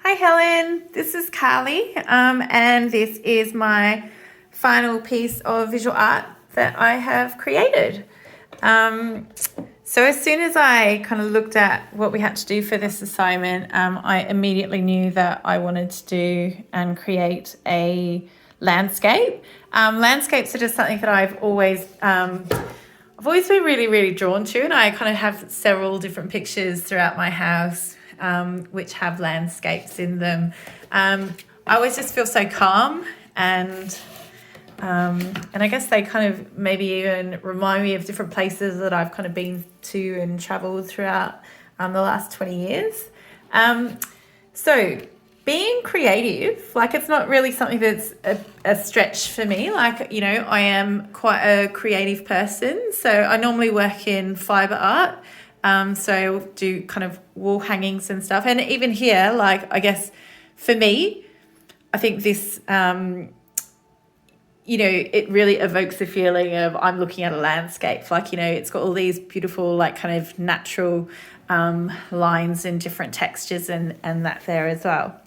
Hi Helen, this is Carly and this is my final piece of visual art that I have created. So as soon as I kind of looked at what we had to do for this assignment, I immediately knew that I wanted to do and create a landscape. Landscapes are just something that I've always been really drawn to, and I kind of have several different pictures throughout my house which have landscapes in them. I always just feel so calm, and I guess they kind of maybe even remind me of different places that I've kind of been to and traveled throughout the last 20 years. So being creative, like, it's not really something that's a stretch for me. Like, you know, I am quite a creative person. So I normally work in fiber art. So I do kind of wall hangings and stuff. And even here, like, I guess for me, I think this, you know, it really evokes the feeling of I'm looking at a landscape. Like, you know, it's got all these beautiful, like, kind of natural lines and different textures and that there as well.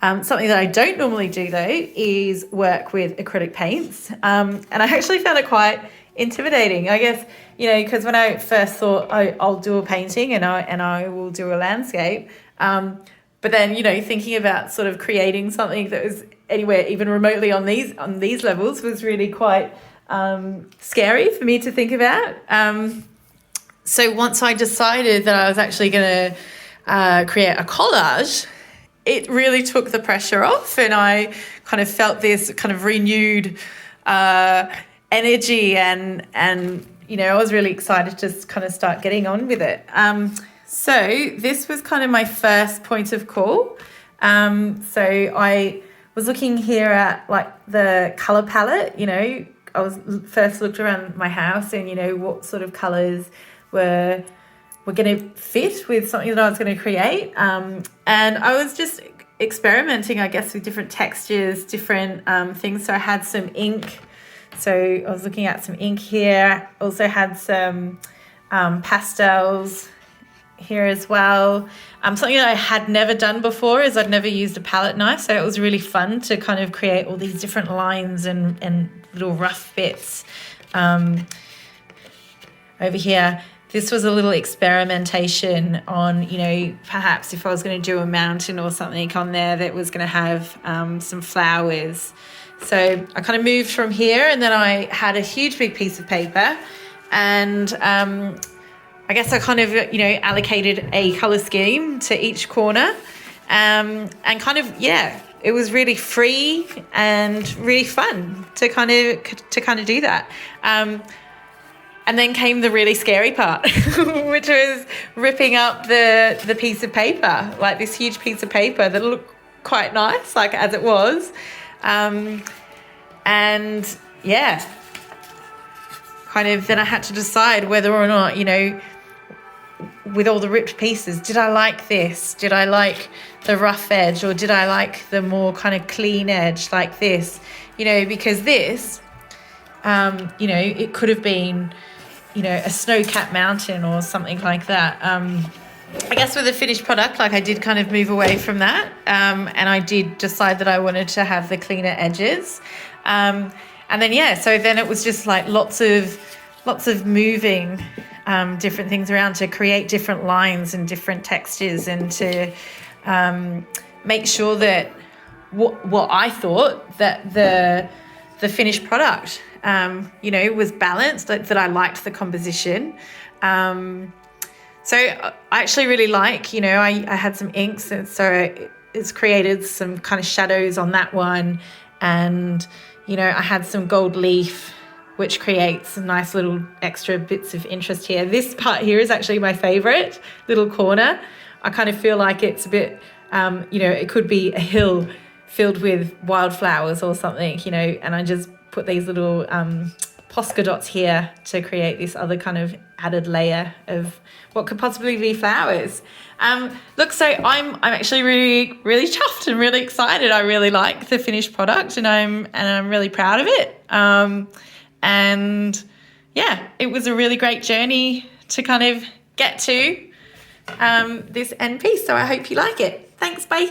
Something that I don't normally do, though, is work with acrylic paints. And I actually found it quite intimidating, I guess, you know, because when I first thought, oh, I'll do a painting and I will do a landscape. But then, you know, thinking about sort of creating something that was anywhere even remotely on these levels was really quite scary for me to think about. So once I decided that I was actually going to create a collage, it really took the pressure off, and I kind of felt this kind of renewed energy, and you know, I was really excited to kind of start getting on with it. So this was kind of my first point of call. So I was looking here at, like, the color palette. You know, I was first looked around my house and, you know, what sort of colors were going to fit with something that I was going to create. And I was just experimenting, I guess, with different textures, different things. So I had some ink. So I was looking at some ink here. Also had some pastels here as well. Something that I had never done before is I'd never used a palette knife. So it was really fun to kind of create all these different lines and little rough bits. Over here, this was a little experimentation on, you know, perhaps if I was going to do a mountain or something on there that was going to have some flowers. So I kind of moved from here, and then I had a huge big piece of paper, and I guess I kind of, you know, allocated a colour scheme to each corner, and kind of, yeah, it was really free and really fun to kind of do that. And then came the really scary part, which was ripping up the piece of paper, like this huge piece of paper that looked quite nice, like, as it was. And yeah, kind of then I had to decide whether or not, you know, with all the ripped pieces, did I like this? Did I like the rough edge, or did I like the more kind of clean edge like this? You know, because this, you know, it could have been, you know, a snow-capped mountain or something like that. I guess with the finished product, like, I did kind of move away from that, and I did decide that I wanted to have the cleaner edges. And then, yeah, so then it was just like lots of moving different things around to create different lines and different textures, and to make sure that what I thought that the finished product, you know, was balanced, that I liked the composition. So I actually really like, you know, I had some inks, and so it's created some kind of shadows on that one. And, you know, I had some gold leaf, which creates some nice little extra bits of interest here. This part here is actually my favorite little corner. I kind of feel like it's a bit, you know, it could be a hill filled with wildflowers or something, you know, and I just put these little Posca dots here to create this other kind of added layer of what could possibly be flowers. Look, so I'm actually really chuffed and really excited. I really like the finished product, and I'm really proud of it. And yeah, it was a really great journey to kind of get to this end piece. So I hope you like it. Thanks, bye.